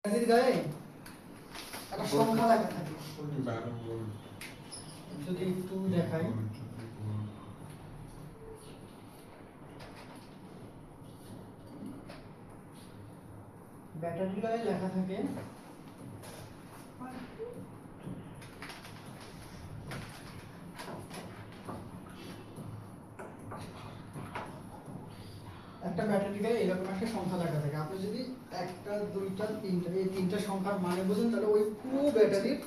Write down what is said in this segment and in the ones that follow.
ব্যাটারির গায়ে একটা সংখ্যা লেখা থাকে। যদি একটু দেখাই, ব্যাটারির গায়ে লেখা থাকে একটা ব্যাটারির গায়ে এরকম একটা সংখ্যা লেখা থাকে। আপনি যদি একটা দুইটা তিনটা এই তিনটা সংখ্যার মানে বুঝেন, তাহলে ওই পুরো ব্যাটারির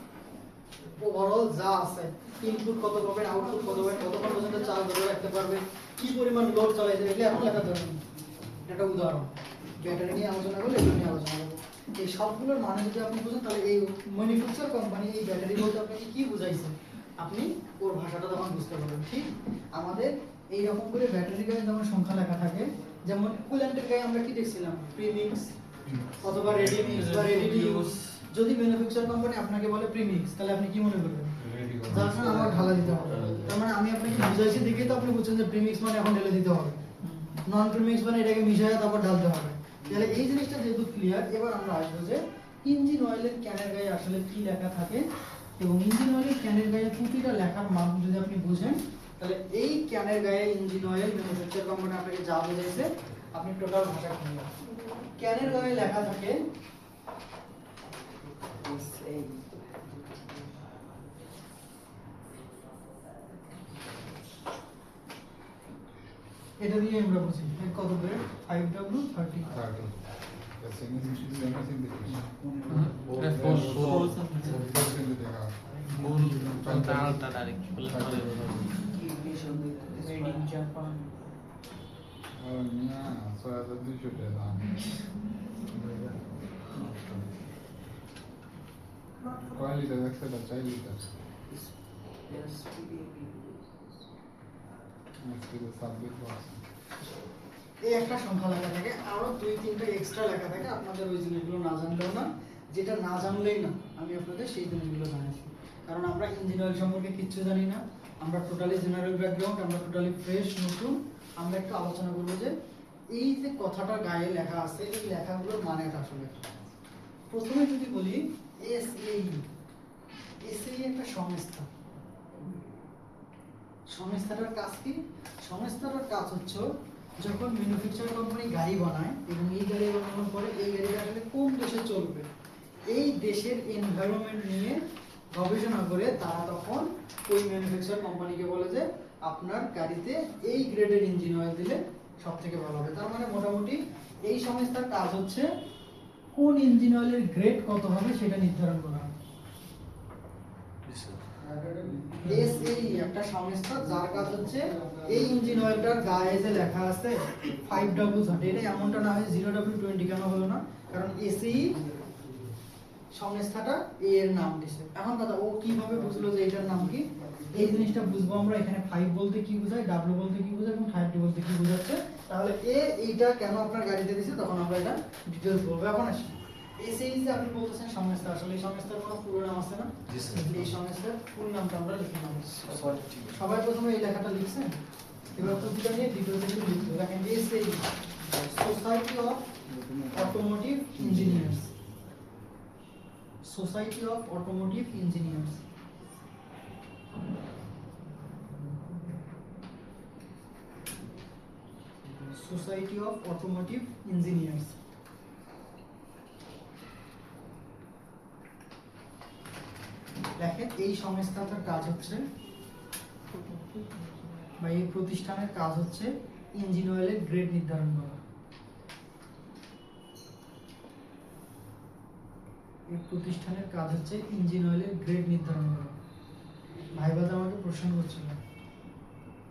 ওভারঅল যা আছে, ইনপুট কত পাবেন, আউটপুট কত পাবেন, কতক্ষণ পর্যন্ত চার্জ ধরে রাখতে পারবে, কি পরিমাণ লোড চালাইতে এগুলো এখন লেখা দরকার। একটা উদাহরণ ব্যাটারি নিয়ে আলোচনা করলে এগুলো নিয়ে আলোচনা করবো। এই সবগুলোর মানে যদি আপনি বুঝেন, তাহলে এই ম্যানুফ্যাকচার কোম্পানি এই ব্যাটারি বলতে আপনাকে কি বুঝাইছে, আপনি ওর ভাষাটা তখন বুঝতে পারবেন। ঠিক আমাদের এইরকম করে ব্যাটারি গায়ে যেমন সংখ্যা লেখা থাকে, যেমন কুল্যান্টের গায়ে আমরা কি দেখছিলাম, প্রিমিক্স অথবা রেডি মিক্স বা রেডি টু ইউজ। যদি ম্যানুফ্যাকচার কোম্পানি আপনাকে বলে প্রিমিক্স, তাহলে আপনি কি মনে করবেন? যখন আমার ঢালা দিতে হবে। তার মানে আমি আপনাকে বুঝাইছি দেখে তো আপনি বুঝছেন যে প্রিমিক্স মানে এখন ঢেলে দিতে হবে, নন প্রিমিক্স মানে এটাকে মিশিয়ে তারপর ঢালতে হবে। তাহলে এই জিনিসটা যেহেতু ক্লিয়ার, এবার আমরা আসবো যে ইঞ্জিন অয়েলের ক্যানের গায়ে আসলে কি লেখা থাকে, এবং ইঞ্জিন অয়েলের ক্যানের গায়ে প্রতিটা লেখার মান যদি আপনি বুঝেন, তাহলে এই ক্যানের গায়ে ইঞ্জিন অয়েল ম্যানুফ্যাকচার কোম্পানি আপনাকে যা বোঝাইছে আপনি টোটাল ভাষা ক্লিয়ার। ক্যানের গায়ে লেখা থাকে এটা দিয়ে আমরা বুঝি কত করে 5W30 কয় লিটার? 104 লিটার। এই একটা সংখ্যা লেখা থাকে, আরো দুই তিনটা এক্সট্রা লেখা থাকে। আপনাদের ওই জিনিসগুলো না জানলেও না, যেটা না জানলেই না, আমি আপনাদের সেই জিনিসগুলো জানাচ্ছি। কারণ আমরা ইঞ্জিন অয়েল সম্পর্কে কিচ্ছু জানি না, আমরা টোটালি জেনারেল ব্যাকগ্রাউন্ড, আমরা টোটালি ফ্রেশ নতুন। আমরা একটু আলোচনা করবো যে এই যে কথাটা গায়ে লেখা আছে, এই লেখাগুলোর মানেটা আসলে কি। প্রথমে যদি বলি এসএই, এসএই একটা সংস্থা। সংস্থাটার কাজ কি? সংস্থাটার কাজ হচ্ছে যখন ম্যানুফ্যাকচার কোম্পানি গাড়ি বানায় এবং এই গাড়ি বানানোর পরে এই গাড়িটা আসলে কোন দেশে চলবে, এই দেশের এনভায়রনমেন্ট নিয়ে গবেষণা করে তারা তখন ওই ম্যানুফ্যাকচার কোম্পানিকে বলে যে আপনার গাড়িতে এই গ্রেডের ইঞ্জিন অয়েল দিলে সব থেকে ভালো হবে। তার মানে মোটামুটি এই সংস্থার কাজ হচ্ছে কোন ইঞ্জিন অয়েলের গ্রেড কত হবে সেটা নির্ধারণ করা। এসএই একটা সংস্থা যার কাজ হচ্ছে এই ইঞ্জিন অয়েলটার গায়ে যে লেখা আছে 5W30, এটা এমনটা না হয় 0W20 কেন হলো না, কারণ এসএই সংস্থাটা এর নাম দিছে। এখন কথা, ও কিভাবে বুঝলো যে এটার নাম কি? এই জিনিসটা বুঝবো আমরা। এখানে 5 বলতে কি বোঝায়, W বলতে কি বোঝায় এবং 30 বলতে কি বোঝাচ্ছে, তাহলে এইটা কেন আপনার গাড়িতে দিছে তখন আমরা এটা ডিটেইলস বলবো। এখন আসি এসএই যে আপনি বলতেছেন সংস্থা, আসলে এই সংস্থার কোনো পুরো নাম আছে না? এই সংস্থার ফুল নামটা আমরা লিখে নেব। সবাই প্রথমে এই লেখাটা লিখছেন, এবার প্রতিটা নিয়ে ডিটেইলস একটু লিখতে দেখেন। SAE society of automotive engineers, society of automotive engineers. Society of automotive engineers. দেখেন এই সংস্থাটার কাজ হচ্ছে বা এই প্রতিষ্ঠানের কাজ হচ্ছে ইঞ্জিন অয়েলের গ্রেড নির্ধারণ করা। এই প্রতিষ্ঠানের কাজ হচ্ছে ইঞ্জিন অয়েলের গ্রেড নির্ধারণ করা। ভাইবাতে আমাকে প্রশ্ন করছিল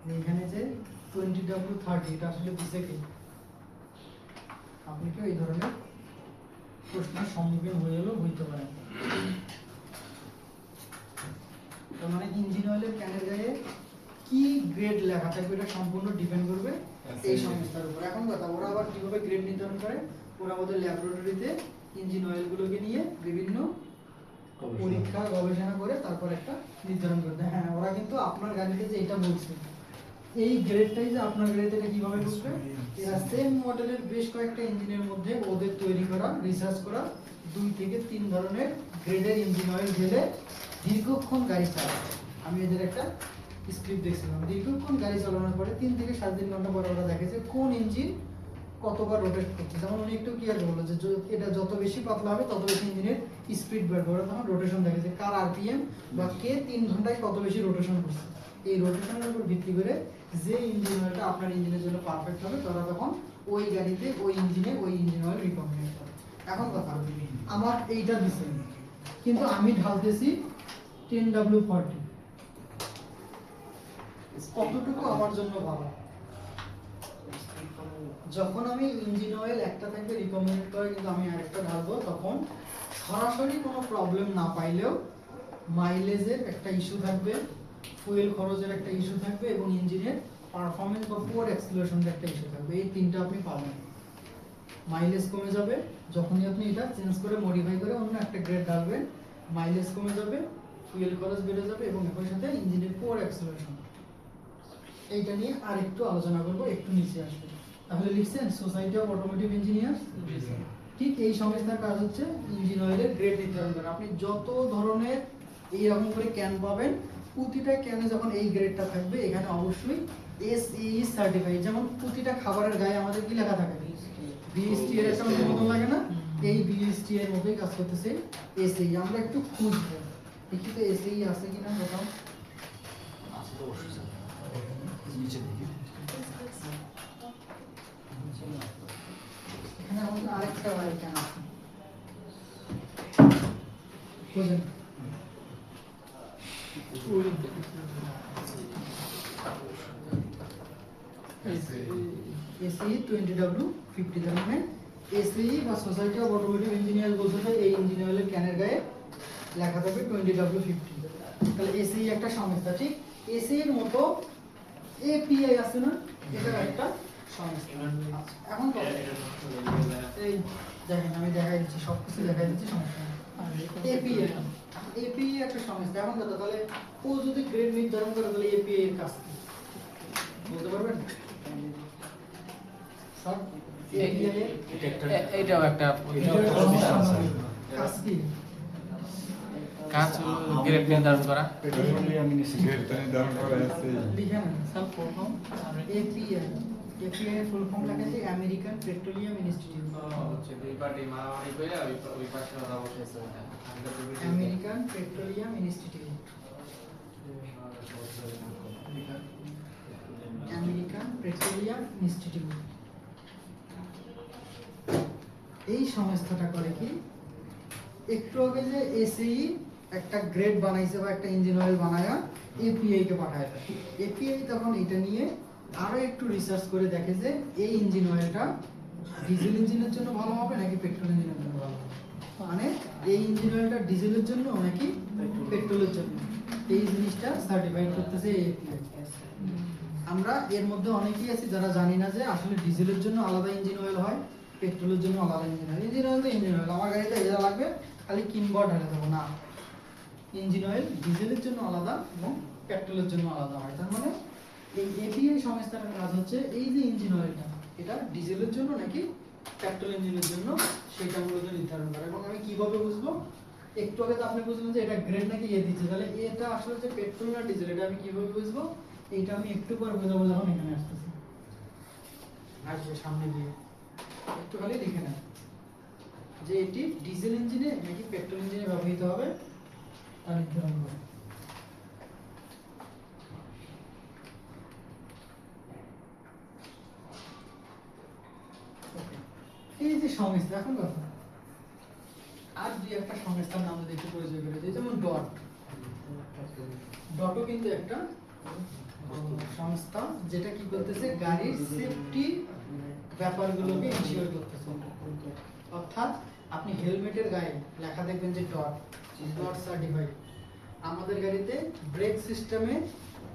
যে এখানে যে 20W30 এটা আসলে দিছে কি? আপনি কি এই ধরনের প্রশ্নের সম্মুখীন হইতে পারেন। তার মানে ইঞ্জিন অয়েলের ক্যানের গায়ে কি গ্রেড লেখা থাকবে এটা সম্পূর্ণ ডিপেন্ড করবে এই সংস্থার উপর। এখন কথা, ওরা আবার কিভাবে গ্রেড নির্ধারণ করে? ওরা ওদের ল্যাবরেটরিতে ইঞ্জিন অয়েলগুলোকে নিয়ে বিভিন্ন পরীক্ষা গবেষণা করে তারপর একটা নির্ধারণ করতে। হ্যাঁ, ওরা কিন্তু আপনার গাড়িতে যে এটা বলছে এই গ্রেডটাই যে আপনার গাড়িতে এটা কিভাবে ঢুকবে, এরা সেম মডেলের বেশ কয়েকটা ইঞ্জিনের মধ্যে ওদের তৈরি করা, রিসার্চ করা 2 থেকে 3 ধরনের গ্রেডের ইঞ্জিন অয়েল ঢেলে দীর্ঘক্ষণ গাড়ি চালায়। আমি এদের একটা স্ক্রিপ্ট দেখছিলাম, দীর্ঘক্ষণ গাড়ি চালানোর পরে 3 থেকে 3.5 ঘন্টা পরে ওরা দেখেছে কোন ইঞ্জিন কতবার রোটেট করছে। যেমন উনি একটু ক্লিয়ার বললো যে এটা যত বেশি পাতলা হবে তত বেশি ইঞ্জিনের স্পিড বাড়বে। ওরা তখন রোটেশন দেখেছে কার আরপিএম বা কে 3 ঘন্টায় কত বেশি রোটেশন করছে। এই রোটেশনের উপর ভিত্তি করে যে ইঞ্জিন অয়েলটা আপনার ইঞ্জিনের জন্য পারফেক্ট হবে তারা তখন ওই গাড়িতে ওই ইঞ্জিনে ওই ইঞ্জিন অয়েল রিকমেন্ড করে। এখন কথা, আমার এইটা দিছে কিন্তু আমি ঢালতেছি 10W40, কতটুকু আমার জন্য ভালো? যখন আমি ইঞ্জিন অয়েল একটা থাকবে রিকমেন্ড করে কিন্তু আমি আরেকটা ঢালবো, তখন সরাসরি কোনো প্রবলেম না পাইলেও মাইলেজের একটা ইস্যু থাকবে, ফুয়েল খরচের একটা ইস্যু থাকবে এবং ইঞ্জিনের পারফরমেন্স বা পোর অ্যাক্সিলারেশনের একটা ইস্যু থাকবে। এই তিনটা আপনি পাবেন। মাইলেজ কমে যাবে যখনই আপনি এটা চেঞ্জ করে মডিফাই করে অন্য একটা গ্রেড ঢালবেন, মাইলেজ কমে যাবে, ফুয়েল খরচ বেড়ে যাবে এবং একই সাথে ইঞ্জিনের পোর অ্যাক্সিলারেশন। এইটা নিয়ে আরেকটু আলোচনা করব, একটু নিচে আসবে। তাহলে লিখছেন সোসাইটি অফ অটোমোটিভ ইঞ্জিনিয়ার, ঠিক এই সংস্থার কাজ হচ্ছে ইঞ্জিন অয়েলের গ্রেড নির্ধারণ করা। আপনি যত ধরনের এইরকম করে ক্যান পাবেন, প্রতিটা ক্যানে যখন এই গ্রেডটা থাকবে এখানে অবশ্যই এসই সার্টিফাইড। যেমন প্রতিটা খাবারের গায়ে আমাদের কি লেখা থাকে, বিএসটি এর একটা অনুমোদন লাগে না, এই বিএসটি এর মধ্যেই কাজ করতেছে এসই। আমরা একটু খুঁজবো দেখি তো এসই আছে কিনা কোথাও। এখানে আমাদের আরেকটা গাড়ি ক্যান আছে, বুঝলেন? এসই 20W50, তার মানে এসই বা সোসাইটি অফ অটোমোটিভ ইঞ্জিনিয়ার বলতে এই ইঞ্জিন অয়েলের ক্যানের গায়ে লেখা থাকবে 20W50। তাহলে এসই একটা সংস্থা, ঠিক এসই এর মতো এপিআই আছে না, এটা একটা সংস্থা। এখন এই দেখেন আমি দেখাই দিচ্ছি, সবকিছু দেখাই দিচ্ছি, সমস্যা নেই। এপিআই এপিআই একটা সংস্থা। এখন কথা, তাহলে ও যদি গ্রেড নির্ধারণ করে তাহলে এপিআই এর কাজ কি বলতে পারবেন স্যার? এপিআই এইটাও একটা কাজ কি? কাজ হলো গ্রেড নির্ধারণ করা। পেট্রোলিয়াম ইনস্টিটিউট নির্ধারণ করা আছে। লিখেন sir full form API. API এর ফুল ফর্ম লেখা আছে আমেরিকান পেট্রোলিয়াম ইনস্টিটিউট। হচ্ছে দুই পার্টি মারামারি করে ওই পাশে ওরা বসেছে। American petroleum institute, American petroleum institute. এই সংস্থাটা করে কি, একটু আগে যে এসই একটা গ্রেড বানাইছে বা একটা ইঞ্জিন অয়েল বানায়া এপিআই কে পাঠায় দেয়, এপিআই তখন এটা নিয়ে আরো একটু রিসার্চ করে দেখে যে এই ইঞ্জিন অয়েলটা ডিজেল ইঞ্জিনের জন্য ভালো হবে নাকি পেট্রোল ইঞ্জিনের জন্য ভালো হবে। মানে এই ইঞ্জিন অয়েলটা ডিজেলের জন্য নাকি পেট্রোলের জন্য, এই জিনিসটা সার্টিফাইড করতেছে এপিআই। আমরা এর মধ্যে অনেকেই আছি যারা জানি না যে আসলে ডিজেলের জন্য আলাদা ইঞ্জিন অয়েল হয়, পেট্রোলের জন্য আলাদা ইঞ্জিন অয়েল। ইঞ্জিন অয়েল তো ইঞ্জিন অয়েল, আমার গাড়িতে এটা লাগবে খালি কিনবট ঢালে দেবো না। ইঞ্জিন অয়েল ডিজেলের জন্য আলাদা এবং পেট্রোলের জন্য আলাদা হয়। তার মানে এই এপিআই সংস্থার কাজ হচ্ছে এই যে ইঞ্জিন অয়েলটা এটা ডিজেলের জন্য নাকি পেট্রোল ইঞ্জিনের জন্য সেটা মূলত নির্ধারণ করে। এবং আমি কিভাবে বুঝবো, একটু আগে তো আপনি বুঝলেন যে এটা গ্রেড নাকি এ দিচ্ছে, তাহলে এটা আসলে যে পেট্রোল না ডিজেল এটা আমি কিভাবে বুঝবো? এইটা আমি একটু পর বোঝাবো যখন এখানে আসতেছি, আসবে সামনে গিয়ে একটু খালি লিখে নেন যে এটি ডিজেল ইঞ্জিনে নাকি পেট্রোল ইঞ্জিনে ব্যবহৃত হবে তা নির্ধারণ করে। এই যে সংস্থা, এখন কথা আর দুই একটা সংস্থার নাম যদি একটু পরিচয় করে দিই, যেমন ডট। ডটও কিন্তু একটা সংস্থা যেটা কি করতেছে, গাড়ির সেফটি ব্যাপারগুলোকে ইনশিওর করতেছে। অর্থাৎ আপনি হেলমেটের গায়ে লেখা দেখবেন যে ডট, ডট সার্টিফাইড। আমাদের গাড়িতে ব্রেক সিস্টেমে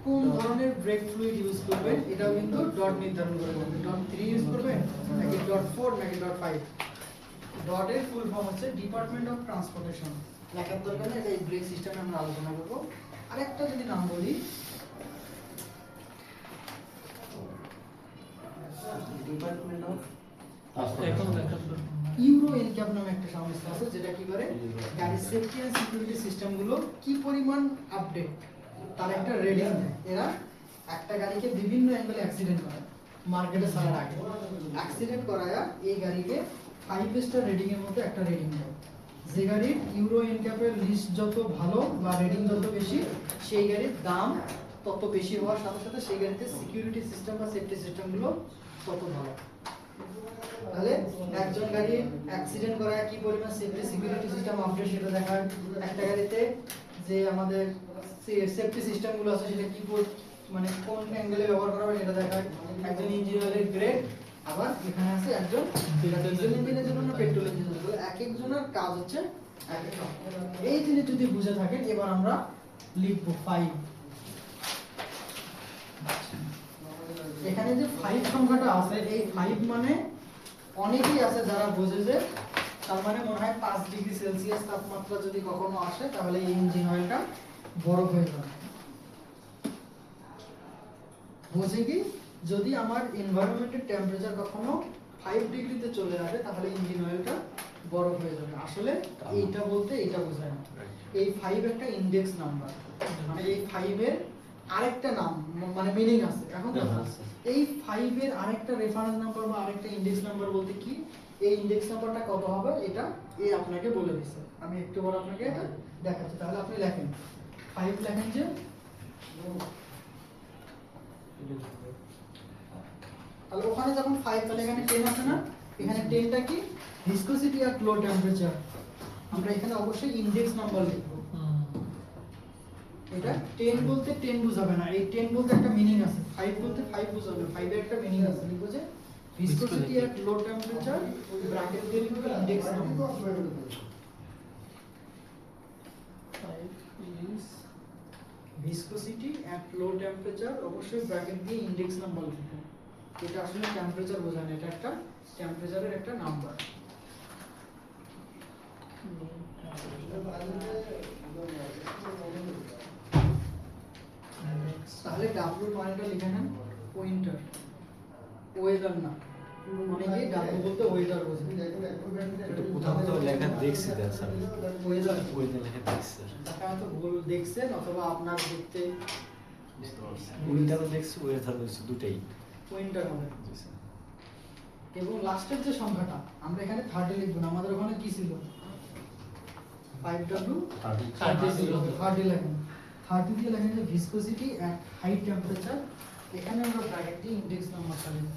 কোন ধরনের ব্রেক ফ্লুইড ইউজ করবেন এটাও কিন্তু ডট নির্ধারণ করে দেবে। ডট 3 ইউজ করবেন নাকি ডট 4 নাকি ডট 5। ডট এর ফুল ফর্ম হচ্ছে ডিপার্টমেন্ট অফ ট্রান্সপোর্টেশন। লেখার দরকার নেই, এই ব্রেক সিস্টেমে আমরা আলোচনা করব। আরেকটা যদি নাম বলি, ডিপার্টমেন্ট অফ ইউরো এনক্যাপ নামে একটা সংস্থা আছে যেটা কি করে গাড়ির সেফটি এন্ড সিকিউরিটি সিস্টেমগুলো কি পরিমাণ আপডেট তার একটা রেটিং দেয়। এরা একটা গাড়িকে বিভিন্ন অ্যাঙ্গেলে অ্যাক্সিডেন্ট করে মার্কেটে ছাড়ার আগে অ্যাক্সিডেন্ট করায়া এই গাড়িকে 5 স্টার রেটিং এর মধ্যে একটা রেটিং দেয়। যে গাড়ির ইউরো এনক্যাপের লিস্ট যত ভালো বা রেটিং যত বেশি সেই গাড়ির দাম তত বেশি হওয়ার সাথে সাথে সেই গাড়িতে সিকিউরিটি সিস্টেম বা সেফটি সিস্টেমগুলো তত ভালো। তাহলে একজন গাড়ি অ্যাক্সিডেন্ট করায় কি পরিমাণ সেফটি সিকিউরিটি সিস্টেম আপডেট সেটা দেখায়, একটা গাড়িতে যে আমাদের সেফটি সিস্টেমগুলো আছে সেটা কি মানে কোন অ্যাঙ্গেলে ব্যবহার করা হবে সেটা দেখায়, একজন ইঞ্জিনিয়ারের গ্রেড, আবার এখানে আছে একজন ডিজেল ইঞ্জিনের জন্য না পেট্রোল ইঞ্জিনের জন্য, এক একজনের কাজ হচ্ছে এক এক রকম। এই জিনিস যদি বুঝে থাকেন এবার আমরা লিখবো 5। এখানে যে 5 সংখ্যাটা আছে এই 5 মানে অনেকেই আছে যারা বোঝে যে তার মানে মনে হয় 5 ডিগ্রি সেলসিয়াস তাপমাত্রা যদি কখনো আসে তাহলে এই ইঞ্জিন অয়েলটা বরফ হয়ে যাবে। বোঝে কি যদি আমার এনভায়রনমেন্টের টেম্পারেচার কখনো 5 ডিগ্রিতে চলে আসে তাহলে ইঞ্জিন অয়েলটা বরফ হয়ে যাবে। আসলে এইটা বলতে এটা বোঝায় না। এই 5 একটা ইনডেক্স নাম্বার, মানে এই 5 এর আরেকটা নাম মানে মিনিং আছে। এখন এই 5 এর আরেকটা রেফারেন্স নাম্বার বা আরেকটা ইনডেক্স নাম্বার বলতে কি এই ইনডেক্স নাম্বারটা কত হবে এটা এই আপনাকে বলে দিছে। আমি একটু বড় আপনাকে এটা দেখাচ্ছি। তাহলে আপনি লেখেন 5 লেখেন যে তাহলে ওখানে যখন 5 তাহলে এখানে 10 আছে না, এখানে 10টা কি ভিসকোসিটি আর ফ্লো টেম্পারেচার। আমরা এখানে অবশ্যই ইনডেক্স নাম্বার লিখব। এটা 10 বলতে 10 বোঝাবে না, এই 10 বলতে একটা মিনিং আছে, 5 বলতে 5 বোঝাবে, 5 এর একটা মিনিং আছে। লিখো যে ভিসকোসিটি আর ফ্লো টেম্পারেচার ব্র্যাকেট দিয়ে লিখব index number. 5 is viscosity at low temperature, অবশ্যই ব্র্যাকেট দিয়ে ইনডেক্স নাম্বার লিখব। এটা আসলে টেম্পারেচার বোঝায় না, এটা একটা টেম্পারেচারের একটা নাম্বার। তাহলে W মানেটা লিখে নেন পয়েন্টার, ওয়েদার না, মানে কি W বলতে ওয়েদার বোঝায়। এটা কোথাও কোথাও লেখা দেখছি স্যার, ওয়েদার ওয়েদার লেখা দেখছি স্যার, হয়তো ভুল দেখছেন অথবা আপনার দেখতে উইন্টারও দেখছি ওয়েদারও দেখছি দুটেই। পয়েন্টার হবে। এবং লাস্টের যে সংখ্যাটা আমরা এখানে 30 লিখব না, আমাদের ওখানে কি ছিল 5W 30 ছিল, 30 লেখেন। 30 দিয়ে লেখেন যে ভিসকোসিটি এট হাই টেম্পারেচার, এখানে আমরা ব্র্যাকেট দিয়ে ইনডেক্স নাম্বারটা লিখব।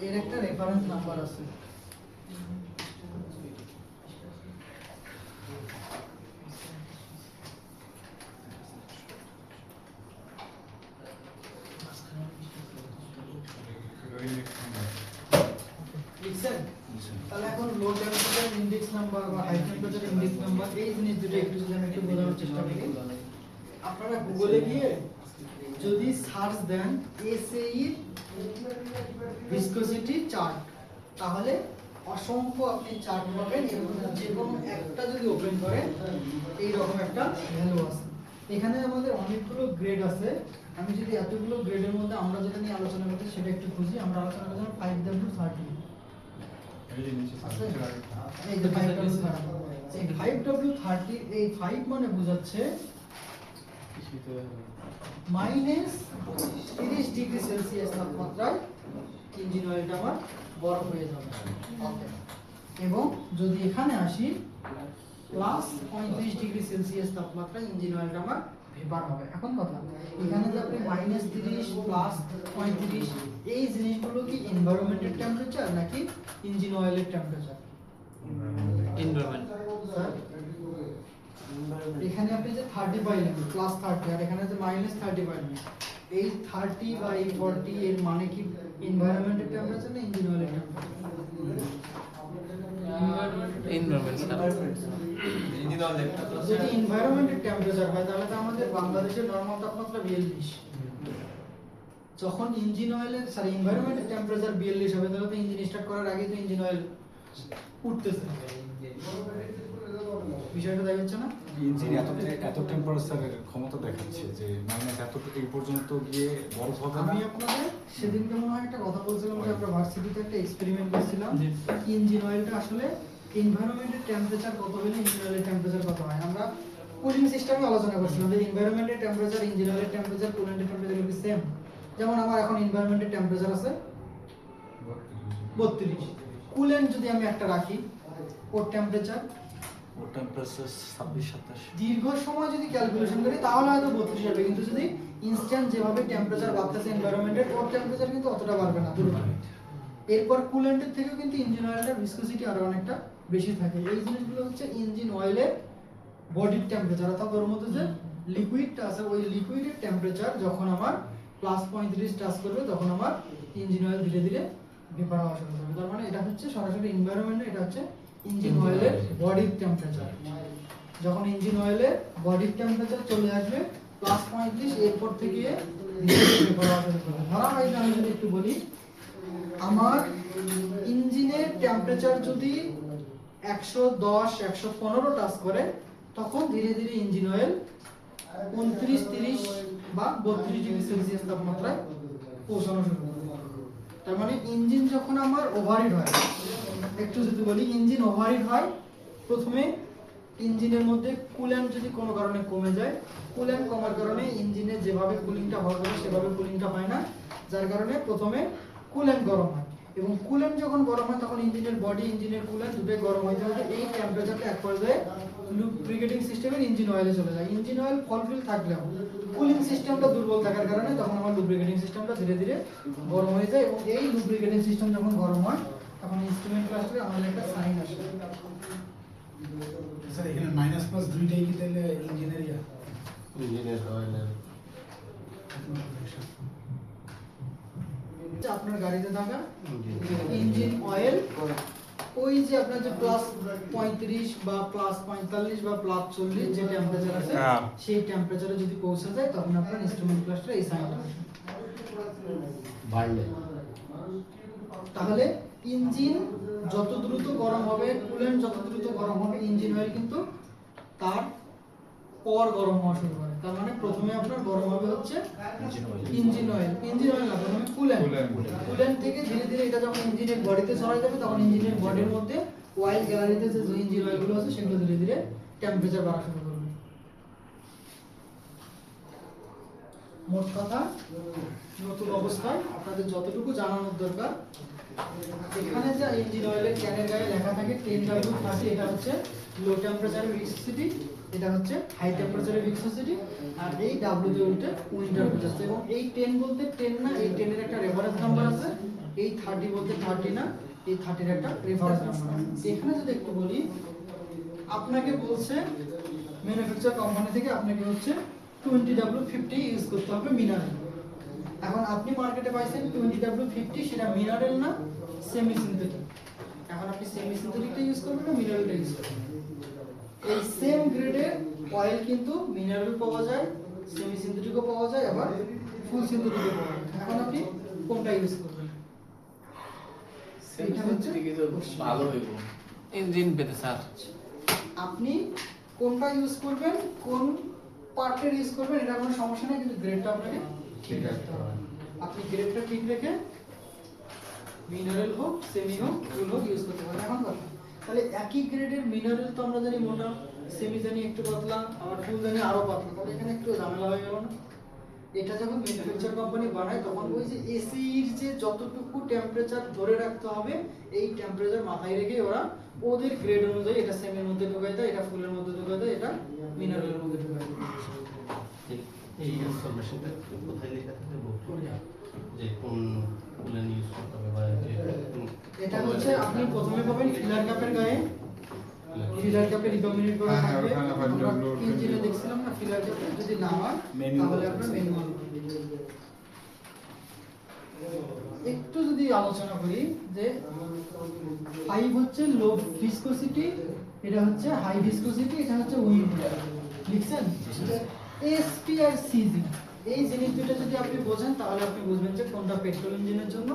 এর একটা রেফারেন্স নাম্বার আছে। লিখছেন? তাহলে এখন লো টেম্পারেচার ইনডেক্স নাম্বার বা হাই টেম্পারেচার ইনডেক্স নাম্বার এই জিনিস দুটো একটু যদি আমি একটু বোঝানোর চেষ্টা করি। আপনারা গুগলে গিয়ে যদি সার্চ দেন এসএই ভিসকোসিটি চার্ট তাহলে অসংখ্য আপনি চার্ট পাবেন এবং যে কোনো একটা যদি ওপেন করেন এই রকম একটা ভ্যালু আছে। এখানে আমাদের অনেকগুলো গ্রেড আছে। আমি যদি এতগুলো গ্রেডের মধ্যে আমরা যেটা নিয়ে আলোচনা করছি সেটা একটু খুঁজি। আমরা আলোচনা করছিলাম 5W30 এই যে 5W30, এই 5W30 এই 5 মানে বোঝাচ্ছে -30 ডিগ্রি সেলসিয়াস তাপমাত্রায় ইঞ্জিন অয়েলটা আমার বরফ হয়ে যাবে। এবং যদি এখানে আসি +35 ডিগ্রি সেলসিয়াস তাপমাত্রায় ইঞ্জিন অয়েলটা আমার ভেপার হবে। এখন কথা এখানে যে আপনি -30 +35 এই জিনিসগুলো কি এনভায়রনমেন্টের টেম্পারেচার নাকি ইঞ্জিন অয়েলের টেম্পারেচার? এনভায়রনমেন্ট স্যার এখানে আপনি যে 30 পাইলেন +30 আর এখানে যে -30 পাইলেন, এই 30 বা এই 40 এর মানে কি এনভায়রনমেন্টের টেম্পারেচার না ইঞ্জিন অয়েলের টেম্পারেচার? যদি এনভায়রনমেন্টের টেম্পারেচার হয় তাহলে তো আমাদের বাংলাদেশের নরমাল তাপমাত্রা 42। যখন ইঞ্জিন অয়েলের এনভায়রনমেন্টের টেম্পারেচার 42 হবে তাহলে তো ইঞ্জিন স্টার্ট করার আগে তো ইঞ্জিন অয়েল উঠতেছে। বিষয়টা তাই হচ্ছে না? ইঞ্জিন এত টেম্পারেচারের ক্ষমতা দেখাচ্ছে যে মাইনাস এত এই পর্যন্ত গিয়ে বরফ হবে না। আমি আপনাদের সেদিনকে মনে হয় একটা কথা বলছিলাম যে আমরা ভার্সিটিতে একটা এক্সপেরিমেন্ট করছিলাম ইঞ্জিন অয়েলটা আসলে এনভায়রনমেন্টের টেম্পারেচার কত হলে ইঞ্জিন অয়েলের টেম্পারেচার কত হয়। আমরা কুলিং সিস্টেমে আলোচনা করছিলাম যে এনভায়রনমেন্টের টেম্পারেচার ইঞ্জিন অয়েলের টেম্পারেচার কুলেন্টের টেম্পারেচার কি সেম। যেমন আমার এখন এনভায়রনমেন্টের টেম্পারেচার আছে 32, কুলেন্ট যদি আমি একটা রাখি ওর টেম্পারেচার ওর টেম্পারেচার 26-27। দীর্ঘ সময় যদি ক্যালকুলেশন করি তাহলে হয়তো 32 হবে, কিন্তু যদি ইনস্ট্যান্ট যেভাবে টেম্পারেচার বাড়তেছে এনভায়রনমেন্টের ওর টেম্পারেচার কিন্তু অতটা বাড়বে না, দূরে বাড়বে। এরপর কুলেন্টের থেকেও কিন্তু ইঞ্জিন অয়েলটার ভিসকোসিটি আরো অনেকটা বেশি থাকে। এই জিনিসগুলো হচ্ছে ইঞ্জিন অয়েলের বডির টেম্পারেচার, অর্থাৎ ওর মধ্যে যে লিকুইডটা আছে ওই লিকুইডের টেম্পারেচার যখন আমার +35 টাচ করবে তখন আমার ইঞ্জিন অয়েল ধীরে ধীরে ভেপার হওয়া শুরু করবে। তার মানে এটা হচ্ছে সরাসরি এনভায়রনমেন্ট, এটা হচ্ছে ইঞ্জিন অয়েলের বডির টেম্পারেচার। যখন ইঞ্জিন অয়েলের বডির টেম্পারেচার চলে আসবে +35, এরপর থেকে ধীরে ধীরে ভেপার হওয়া শুরু করবে। ধরা হয় যে আমি যদি একটু বলি, আমার ইঞ্জিনের টেম্পারেচার যদি 110-115 টাচ করে তখন ধীরে ধীরে ইঞ্জিন অয়েল 29-30 বা 32 ডিগ্রি সেলসিয়াস তাপমাত্রায় পৌঁছানো শুরু করে। তার মানে ইঞ্জিন যখন আমার ওভারহিট হয়, একটু যদি বলি ইঞ্জিন ওভারহিট হয়, প্রথমে ইঞ্জিনের মধ্যে কুল্যান্ট যদি কোনো কারণে কমে যায়, কুল্যান্ট কমার কারণে ইঞ্জিনে যেভাবে কুলিংটা হওয়ার কথা সেভাবে কুলিংটা হয় না, যার কারণে প্রথমে কুল্যান্ট গরম হয়। এবং কুল্যান্ট যখন গরম হয় তখন ইঞ্জিনের বডি ইঞ্জিনের কুল্যান্ট দুটোই গরম হয়ে যায়। এই টেম্পারেচারটা এক পর্যায়ে লুব্রিকেটিং সিস্টেমের ইঞ্জিন অয়েলে চলে যায়। ইঞ্জিন অয়েল ফুলফিল থাকলেও কুলিং সিস্টেমটা দুর্বল থাকার কারণে তখন আমার লুব্রিকেটিং সিস্টেমটা ধীরে ধীরে গরম হয়ে যায়। এবং এই লুব্রিকেটিং সিস্টেম যখন গরম হয় তখন ইনস্ট্রুমেন্ট ক্লাসে আমাদের একটা সাইন আসে। স্যার এখানে মাইনাস প্লাস দুইটাই কি তাহলে ইঞ্জিনের ইঞ্জিনের অয়েলের আপনার গাড়িতে থাকা ইঞ্জিন অয়েল ওই যে আপনার যে +35 বা +45 বা +40 যে টেম্পারেচার আছে সেই টেম্পারেচারে যদি পৌঁছে যায় তখন আপনার ইনস্ট্রুমেন্ট ক্লাসটা এই সাইনটা আসে। বাড়লে তাহলে ইঞ্জিন যত দ্রুত গরম হবে, কুলেন্ট যত দ্রুত গরম হবে, ইঞ্জিন অয়েল কিন্তু তার পর গরম হওয়া শুরু করে। তার মানে প্রথমে আপনার গরম হবে হচ্ছে ইঞ্জিন অয়েল না, প্রথমে কুলেন্ট। কুলেন্ট থেকে ধীরে ধীরে এটা যখন ইঞ্জিনের বডিতে ছড়ায় যাবে তখন ইঞ্জিনের বডির মধ্যে অয়েল গ্যালারিতে যে ইঞ্জিন অয়েলগুলো আছে সেগুলো ধীরে ধীরে টেম্পারেচার বাড়া শুরু করবে। মোট কথা নতুন অবস্থায় আপনাদের যতটুকু জানানোর দরকার, এখানে যে ইঞ্জিন অয়েলের ক্যানের গায়ে লেখা থাকে 10W30, এটা হচ্ছে লো টেম্পারেচারের ভিসকোসিটি, এটা হচ্ছে হাই টেম্পারেচারের ভিসকোসিটি, আর এই W দিয়ে উল্টে উইন্টার বোঝাচ্ছে। এবং এই 10 বলতে 10 না, এই 10 এর একটা রেফারেন্স নাম্বার আছে, এই 30 বলতে 30 না, এই 30 এর একটা রেফারেন্স নাম্বার আছে। এখানে যদি একটু বলি, আপনাকে বলছে ম্যানুফ্যাকচার কোম্পানি থেকে আপনাকে হচ্ছে 20W50 ইউজ করতে হবে মিনারেল। এখন আপনি মার্কেটে পাইছেন 20W50, সেটা মিনারেল না সেমি সিনথেটিক। এখন আপনি সেমি সিনথেটিকটা ইউজ করবেন না মিনারেলটা ইউজ করবেন। এই সেম গ্রেডের অয়েল কিন্তু মিনারেল পাওয়া যায়, সেমি সিনথেটিকও পাওয়া যায়, আবার ফুল সিনথেটিকও পাওয়া যায়। এখন আপনি কোনটা ইউজ করবেন? এটা হচ্ছে ভালো হইব ইঞ্জিন পেতে স্যার। আপনি কোনটা ইউজ করবেন, কোন পার্টের ইউজ করবেন, এটা কোনো সমস্যা নেই, কিন্তু গ্রেডটা আপনাকে ঠিক রাখতে হবে। আপনি গ্রেডটা ঠিক রেখে মিনারেল হোক সেমি হোক ফুল হোক ইউজ করতে পারেন। এখন কথা, তাহলে একই গ্রেডের মিনারেল তো আমরা জানি মোটা, সেমি জানি একটু পাতলা, আবার ফুল জানি আরো পাতলা, তাহলে এখানে একটু ঝামেলা হয়ে গেল না? এটা যখন ম্যানুফ্যাকচার কোম্পানি বানায় তখন ওই যে এসির যে যতটুকু টেম্পারেচার ধরে রাখতে হবে এই টেম্পারেচার মাথায় রেখে ওরা ওদের গ্রেড অনুযায়ী এটা সেমির মধ্যে ঢুকাই দেয়, এটা ফুলের মধ্যে ঢুকাই দেয়, এটা মিনারেলের মধ্যে ঢুকাই দেয়। এই ইনফরমেশনটা কোথায় লেখা থাকে বলতে যে কোন কুলেন ইউজ করতে হবে বা যে এটা হচ্ছে আপনি প্রথমে পাবেন ফিলার কাপের গায়ে, ফিলার কাপে রিকমেন্ডেড করা হ্যাঁ, থাকবে। ওখানে আবার আমরা লোড ইঞ্জিনে দেখছিলাম না ফিলার কাপে যদি না হয় Manual তাহলে আপনার ম্যানুয়াল। একটু যদি আলোচনা করি যে 5 হচ্ছে লো ভিসকোসিটি, এটা হচ্ছে হাই ভিসকোসিটি, এটা হচ্ছে উইন্ড। লিখছেন এসপি আর সিজি, এই জিনিস দুটো যদি আপনি বোঝেন তাহলে আপনি বুঝবেন যে কোনটা পেট্রোল ইঞ্জিনের জন্য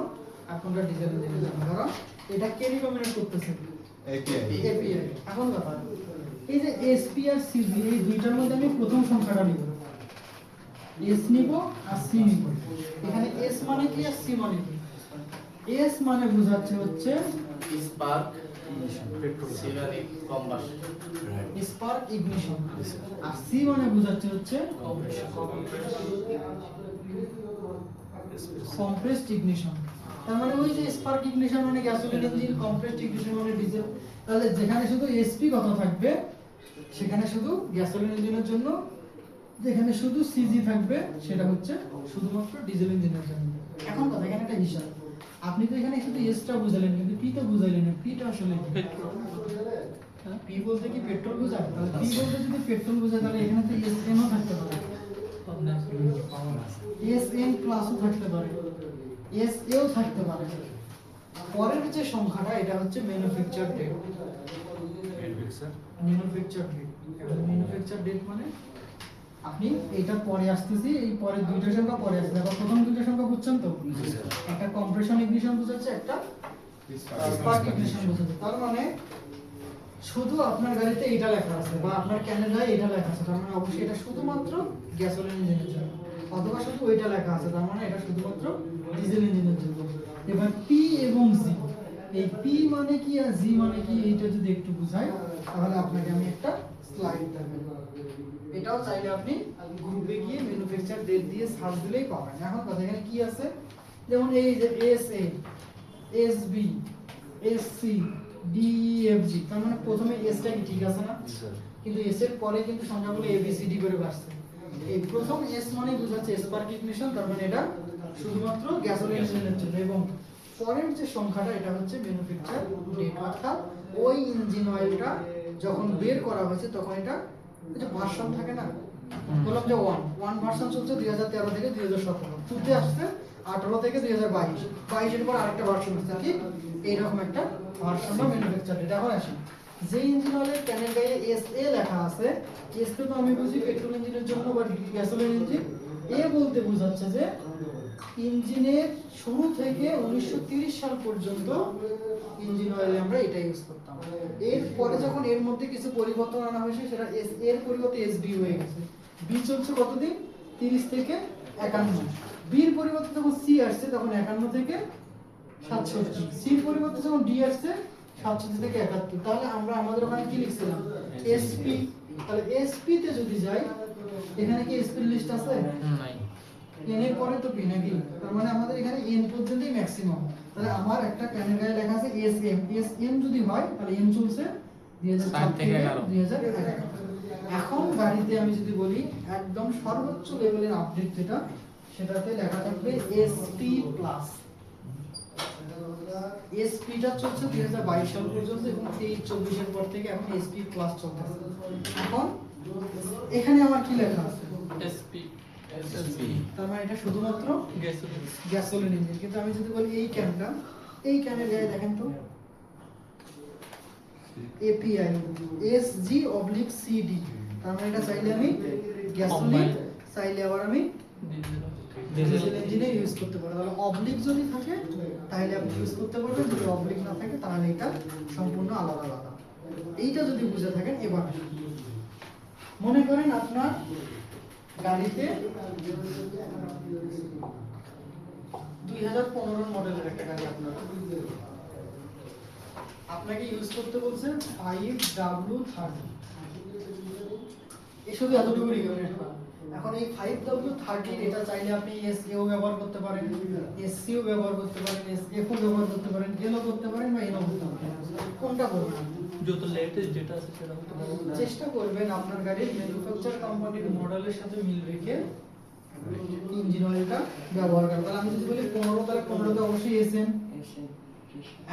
আর কোনটা ডিজেল ইঞ্জিনের জন্য। কারণ এটা কে রিকমেন্ড করতেছে? এপিআই। এখন কথা, এই যে এসপি আর সিজি এই দুইটার মধ্যে আমি প্রথম সংখ্যাটা নিব, এস নিব আর সি নিব। এখানে এস মানে কি আর সি মানে কি? এস মানে বোঝাচ্ছে হচ্ছে spark petrol ceramic combustion spark ignition, আর সি মানে বোঝাচ্ছে হচ্ছে কম্প্রেসড ইগনিশন। তার মানে ওই যে স্পার্ক ইগনিশন মানে গ্যাসোলিন ইঞ্জিন, কম্প্রেসড ইগনিশন মানে ডিজেল। তাহলে যেখানে শুধু এসপি কথা থাকবে সেখানে শুধু গ্যাসোলিন ইঞ্জিনের জন্য, যেখানে শুধু সিজি থাকবে সেটা হচ্ছে শুধুমাত্র ডিজেল ইঞ্জিনের জন্য। এখন কথা এখানে একটা হিসাব, আপনি তো এখানে শুধু এসটা বুঝালেন কিন্তু পি তো বুঝাইলেন না। পিটা আসলে পি বলতে কি পেট্রোল বোঝায়? তাহলে পি বলতে যদি পেট্রোল বোঝায় তাহলে এখানে তো এস এনও থাকতে পারে, এস এন প্লাসও থাকতে পারে, এস এও থাকতে পারে। পরের যে সংখ্যাটা এটা হচ্ছে manufacture date. Manufacture date, manufacture date মানে আপনি এটা পরে আসতেছি, এই পরে দুইটা সংখ্যা পরে আসছে। আবার প্রথম দুইটা সংখ্যা বুঝছেন তো? একটা কম্প্রেশন ইগনিশন বোঝাচ্ছে, একটা স্পার্ক ইগনিশন বোঝাচ্ছে। তার মানে শুধু আপনার গাড়িতে এটা লেখা আছে বা আপনার ক্যানাডায় এটা লেখা আছে, তার মানে অবশ্যই এটা শুধুমাত্র গ্যাসোলিন ইঞ্জিনের জন্য। অথবা শুধু ওইটা লেখা আছে, তার মানে এটা শুধুমাত্র ডিজেল ইঞ্জিনের জন্য। এবার পি এবং জি, এই পি মানে কি আর জি মানে কি এইটা যদি একটু বুঝাই তাহলে আপনাকে আমি একটা স্লাইড দেখাবো। এটাও চাইলে আপনি গ্রুপে গিয়ে ম্যানুফ্যাকচার ডেট দিয়ে সার্চ দিলেই পাবেন। এখন কথা এখানে কি আছে, যেমন এই যে S A, S B, S C, D E F G, তার মানে প্রথমে এসটা কি ঠিক আছে না? কিন্তু এস এর পরে কিন্তু সংখ্যাগুলো এ বি সি ডি করে আসছে। এই প্রথম এস মানে বোঝাচ্ছে স্পার্ক ইগনিশন, তার মানে এটা শুধুমাত্র গ্যাসোলিন ইঞ্জিনের জন্য। এবং পরের যে সংখ্যাটা এটা হচ্ছে ম্যানুফ্যাকচার ডেট, অর্থাৎ ওই ইঞ্জিন অয়েলটা যখন বের করা হয়েছে তখন এটা যে ভার্সন থাকে না, বললাম যে ওয়ান ভার্সন চলছে 2013 থেকে 2017, টুতে আসছে 18 থেকে 2022, 22 এর পর আরেকটা ভার্সন আসছে, ঠিক এইরকম একটা ভার্সন বা ম্যানুফ্যাকচার ডেট। এখন আসি যে ইঞ্জিন অয়েলের ক্যানের গায়ে এস এ লেখা আছে, এস তো আমি বুঝি পেট্রোল ইঞ্জিনের জন্য বা গ্যাসোলিন ইঞ্জিন। এ বলতে বোঝাচ্ছে যে ইঞ্জিনের শুরু থেকে 1930 সাল পর্যন্ত ইঞ্জিন অয়েলে আমরা এটা ইউজ করতাম। এরপরে যখন এর মধ্যে কিছু পরিবর্তন আনা হয়েছে সেটা এস এর পরিবর্তে এস বি হয়ে গেছে। বি চলছে কতদিন? 30 থেকে 51। বির পরিবর্তে যখন সি আসছে তখন 51 থেকে 67। সির পরিবর্তে যখন ডি আসছে 67 থেকে 71। তাহলে আমরা আমাদের ওখানে কি লিখছিলাম? এসপি। তাহলে এসপি তে যদি যাই এখানে কি এসপি লিস্ট আছে? নাই। এন এর পরে তো পি নাকি? তার মানে আমাদের এখানে এন পর্যন্তই ম্যাক্সিমাম। তাহলে আমার একটা ক্যানের গায়ে লেখা আছে এস এম। এস এম যদি হয় তাহলে এম চলছে 2007 থেকে 2011। এখন গাড়িতে আমি যদি বলি একদম সর্বোচ্চ লেভেলের আপডেট যেটা, সেটাতে লেখা থাকবে এসপি প্লাস। এসপিটা চলছে 2022 সাল পর্যন্ত এবং 23-24 এর পর থেকে এখন এসপি প্লাস চলতেছে। এখন এখানে আমার কি লেখা আছে? এসপি তার মানে এটা শুধুমাত্র গ্যাসোলিন ইঞ্জিন। কিন্তু আমি যদি বলি এই ক্যানটা, এই ক্যানের গায়ে দেখেন তো এপিআই SG/CD, তার মানে এটা চাইলে আমি গ্যাসোলিন, চাইলে আবার আমি ডিজেল ইঞ্জিনে ইউজ করতে পারবো। তাহলে অবলিক যদি থাকে তাহলে আপনি ইউজ করতে পারবেন, যদি অবলিক না থাকে তাহলে এটা সম্পূর্ণ আলাদা আলাদা। এইটা যদি বুঝে থাকেন, এবার মনে করেন আপনার গাড়িতে 2015 মডেলের একটা গাড়ি আপনাকে ইউজ করতে বলছে 5W30। এই শুধু এতটুকু রিকোয়ারমেন্ট। এখন এই 5W30 এটা চাইলে আপনি SAও ব্যবহার করতে পারেন, SCও ব্যবহার করতে পারেন, SFও ব্যবহার করতে পারেন, Lও করতে পারেন বা Nও করতে পারেন। কোনটা করবেন? যত লেটেস্ট যেটা আছে সেটা হতে পারে। চেষ্টা করবেন আপনার গাড়ির ম্যানুফ্যাকচার কোম্পানির মডেলের সাথে মিল রেখে ইঞ্জিন অয়েলটা ব্যবহার করা। তাহলে আমি যদি বলি 15, তাহলে 15তে অবশ্যই SN।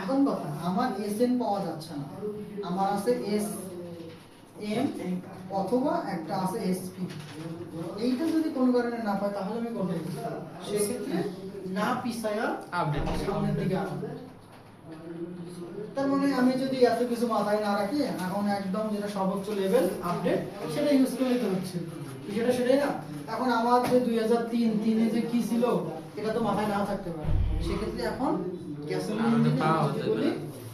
এখন কথা, আমার SN পাওয়া যাচ্ছে না, আমার আছে SM অথবা একটা আছে SP। এইটা যদি কোনো কারণে না পাই তাহলে আমি কোনটা ইউজ করব? সেক্ষেত্রে না পিছায়া আপডেট সামনের দিকে আনবো। তার মানে আমি যদি এত কিছু মাথায় না রাখি, এখন একদম যেটা সর্বোচ্চ লেভেল আপডেট সেটা ইউজ করে দিতে হচ্ছে, সেটাই না। এখন আমার যে 2003 যে কি ছিল এটা তো মাথায় না থাকতে পারে, সেক্ষেত্রে এখন গ্যাসোলিন ইঞ্জিনে যদি বলি,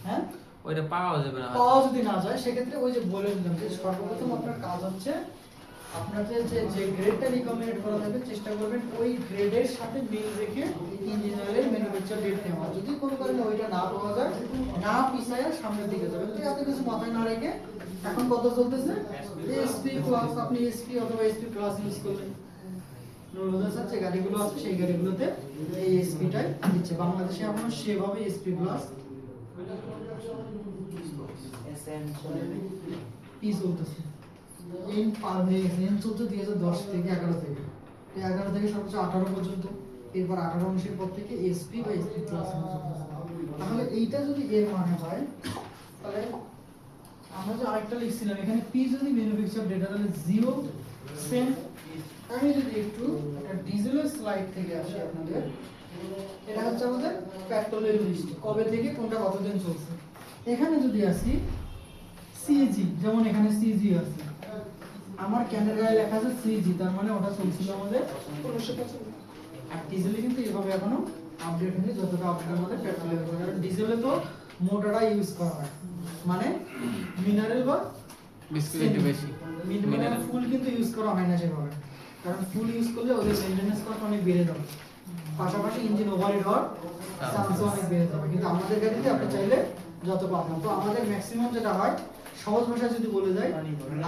হ্যাঁ ওইটা পাওয়া যাবে না পাওয়া যদি না যায় সেক্ষেত্রে ওই যে বলে দিলাম যে সর্বপ্রথম আপনার কাজ হচ্ছে আপনার যে গ্রেডটা রিকমেন্ড করা থাকবে চেষ্টা করবেন ওই গ্রেডের সাথে মিল রেখে ইঞ্জিনিয়ারের ম্যানুফ্যাকচার ডেট নেওয়া। যদি কোনো কারণে ওইটা না পাওয়া যায়, না পিছায় সামনের দিকে যাবেন, তো এত কিছু মাথায় না রেখে এখন কত চলতেছে এসপি প্লাস, আপনি এসপি অথবা এসপি প্লাস ইউজ করলেন। নুরুল স্যার যে গাড়িগুলো আছে সেই গাড়িগুলোতে এই এসপিটাই দিচ্ছে। বাংলাদেশে এখনো সেভাবে এসপি প্লাস পি চলতেছে। এন পার হয়ে গেছে, এন চলছে 2010 থেকে 11 থেকে, 11 থেকে সর্বোচ্চ 18 পর্যন্ত। এরপর 18 19 পর থেকে এসপি বা এসপি প্লাস। তাহলে এইটা যদি এর মানে হয়, তাহলে আমরা যে আরেকটা লিখছিলাম এখানে পি যদি ম্যানুফ্যাকচার ডেটা, তাহলে 0 সেম। আমি যদি একটু একটা ডিজেলের স্লাইড থেকে আসি আপনাদের, এটা হচ্ছে আমাদের পেট্রোলের লিস্ট, কবে থেকে কোনটা কতদিন চলছে। এখানে যদি আসি সিজি, যেমন এখানে সিজি আছে, আমার ক্যানের গায়ে লেখা আছে সিজি, তার মানে ওটা চলছিল আমাদের 1595। আর ডিজেলে কিন্তু এভাবে এখনো আপডেট হয়নি, যতটা আপডেট আমাদের পেট্রোলে হয়েছে। কারণ ডিজেলে তো মোটরটা ইউজ করা হয়, মানে মিনারেল বা ভিসিবিলিটি বেশি। মিনারেল ফুল কিন্তু ইউজ করা হয় না সেভাবে, কারণ ফুল ইউজ করলে ওদের মেইনটেনেন্স কস্ট অনেক বেড়ে যাবে, পাশাপাশি ইঞ্জিন ওভারহিট হওয়ার চান্স অনেক বেড়ে যাবে। কিন্তু আমাদের গাড়িতে আপনি চাইলে যত পাবেন। তো আমাদের ম্যাক্সিমাম যেটা হয়, সহজ ভাষায় যদি বলে যায়,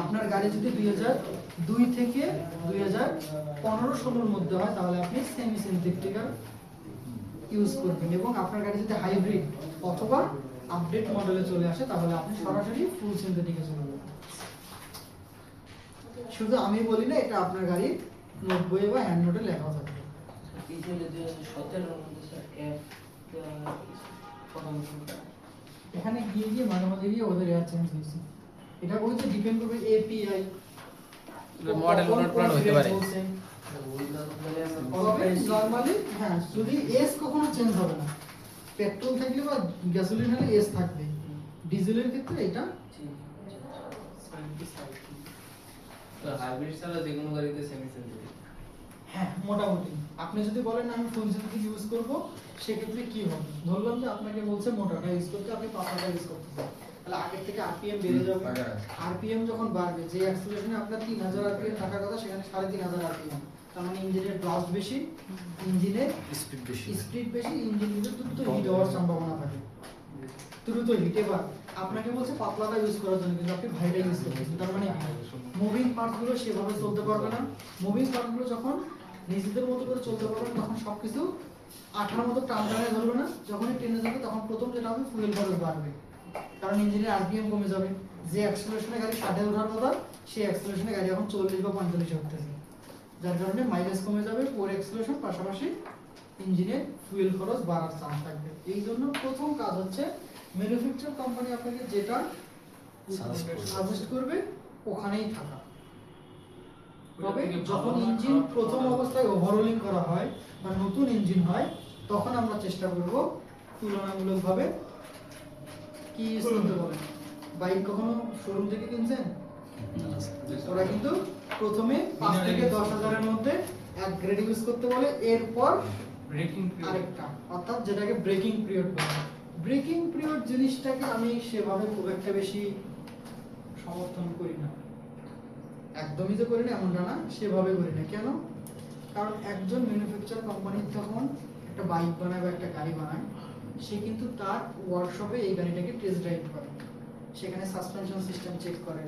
আপনার গাড়ি যদি 2002 থেকে 2015-16 মধ্যে হয়, তাহলে আপনি সেমি সিনথেটিক্যাল ইউজ করবেন। এবং আপনার গাড়ি যদি হাইব্রিড অথবা আপডেট মডেলে চলে আসে, তাহলে আপনি সরাসরি ফুল সিনথেটিকে চলে যাবেন। শুধু আমি বলি না, এটা আপনার গাড়ির নোট বইয়ে বা হ্যান্ড নোটে লেখা থাকবে। এখানে গিয়ে গিয়ে মাঝে মাঝে গিয়ে ওদের এয়ার চেঞ্জ হয়েছে। এটা বলতে ডিপেন্ড করবে এপিআই মডেল প্ল্যান হতে পারে। নরমালি হ্যাঁ, যদি এস কখনো চেঞ্জ হবে না। পেট্রোল থাকলে বা গ্যাসোলিন হলে এস থাকবে, ডিজেলের ক্ষেত্রে এটা তো হাইব্রিড ছাড়া যে কোনো গাড়িতে সেমি সিনথেটিক। হ্যাঁ মোটামুটি। আপনি যদি বলেন আমি ফুল সিনথেটিক ইউজ করব, সেক্ষেত্রে কি হবে? ধরলাম যে আপনাকে বলছে মোটরটা ইউজ করতে, আপনি পাতাটা ইউজ করতেছেন, তাহলে আগের থেকে আরপিএম বেড়ে যাবে। আরপিএম যখন বাড়বে, যে অ্যাক্সিলারেশনে আপনার 3000 আরপিএম থাকার কথা, সেখানে 3500 আরপিএম। তার মানে ইঞ্জিনের ব্লাস্ট বেশি, ইঞ্জিনের স্পিড বেশি, ইঞ্জিন কিন্তু দ্রুত হিট হওয়ার সম্ভাবনা থাকে, দ্রুত হিট। এবার আপনাকে বলছে পাতলাটা ইউজ করার জন্য, কিন্তু আপনি ভাইটা ইউজ করতেছেন, তার মানে মুভিং পার্টসগুলো সেভাবে চলতে পারবে না। মুভিং পার্টসগুলো যখন নিজেদের মতো করে চলতে পারবে, তখন সবকিছু আঠার মতো টানে ধরবে না। যখনই টেনে যাবে, তখন প্রথম যেটা হবে ফুয়েল খরচ বাড়বে, কারণ ইঞ্জিনের আরপিএম কমে যাবে। যে অ্যাক্সিলারেশনে গাড়ি 60 ওঠার কথা, সেই অ্যাক্সিলারেশনে গাড়ি এখন 40 বা 45 উঠতেছে, যার কারণে মাইলেজ কমে যাবে, পোর অ্যাক্সিলারেশন, পাশাপাশি ইঞ্জিনের ফুয়েল খরচ বাড়ার চান্স থাকবে। এই জন্য প্রথম কাজ হচ্ছে ম্যানুফ্যাকচার কোম্পানি আপনাকে যেটা সাজেস্ট করবে ওখানেই থাকা। তবে যখন ইঞ্জিন প্রথম অবস্থায় ওভারহোলিং করা হয় বা নতুন ইঞ্জিন হয়, তখন আমরা চেষ্টা করব তুলনামূলকভাবে কি ইউজ করতে বলেন। বাইক কখনো শোরুম থেকে কিনছেন? ওরা কিন্তু প্রথমে 5 থেকে 10,000 এর মধ্যে এক গ্রেড ইউজ করতে বলে, এরপর ব্রেকিং আরেকটা, অর্থাৎ যেটাকে ব্রেকিং পিরিয়ড বলে। ব্রেকিং পিরিয়ড জিনিসটাকে আমি সেভাবে খুব একটা বেশি সমর্থন করি না। একদমই যে করি না এমনটা না, সেভাবে করি না। কেন? কারণ একজন ম্যানুফ্যাকচার কোম্পানি যখন একটা বাইক বানায় বা একটা গাড়ি বানায়, সে কিন্তু তার ওয়ার্কশপে এই গাড়িটাকে টেস্ট ড্রাইভ করে, সেখানে সাসপেনশন সিস্টেম চেক করে,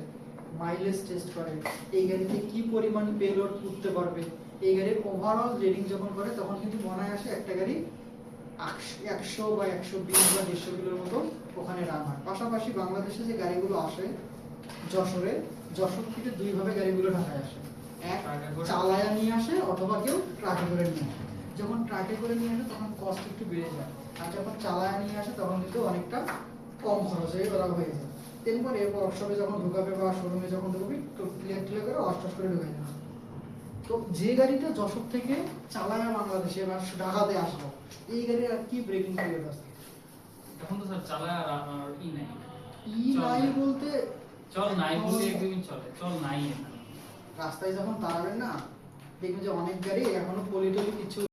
মাইলেজ টেস্ট করে, এই গাড়িতে কি পরিমাণ পেলোড উঠতে পারবে, এই গাড়ির ওভারঅল রেটিং যখন করে, তখন কিন্তু মনে আসে একটা গাড়ি 100 বা 120 বা 150 কিলোর মতো ওখানে রান হয়। পাশাপাশি বাংলাদেশে যে গাড়িগুলো আসে যশোর থেকে 2 ভাবে গাড়িগুলো ঢাকায় আসে, এক চালায়া নিয়ে আসে অথবা কেউ ট্রাকে করে নিয়ে আসে। যখন ট্রাকে করে নিয়ে আসে তখন কস্ট একটু বেড়ে যায়, আর যখন চালায়া নিয়ে আসে তখন কিন্তু অনেকটা কম খরচে ওরা হয়ে যায়। এরপর ওয়ার্কশপে যখন ঢুকাবে বা শোরুমে যখন ঢুকবি, তো ক্লিয়ার করে ওয়াশ করে ঢুকাই দেবে। তো যে গাড়িটা যশোর থেকে চালায়া বাংলাদেশে বা ঢাকাতে আসলো, এই গাড়ির আর কি ব্রেকিং পিরিয়ড আছে? এখন তো স্যার চালায় আর ই নাই। নাই বলতে চল নাই বলতে একদমই চলে, চল নাই। রাস্তায় যখন দাঁড়াবেন না, দেখবেন যে অনেক গাড়ি এখনো পলিটলি কিছু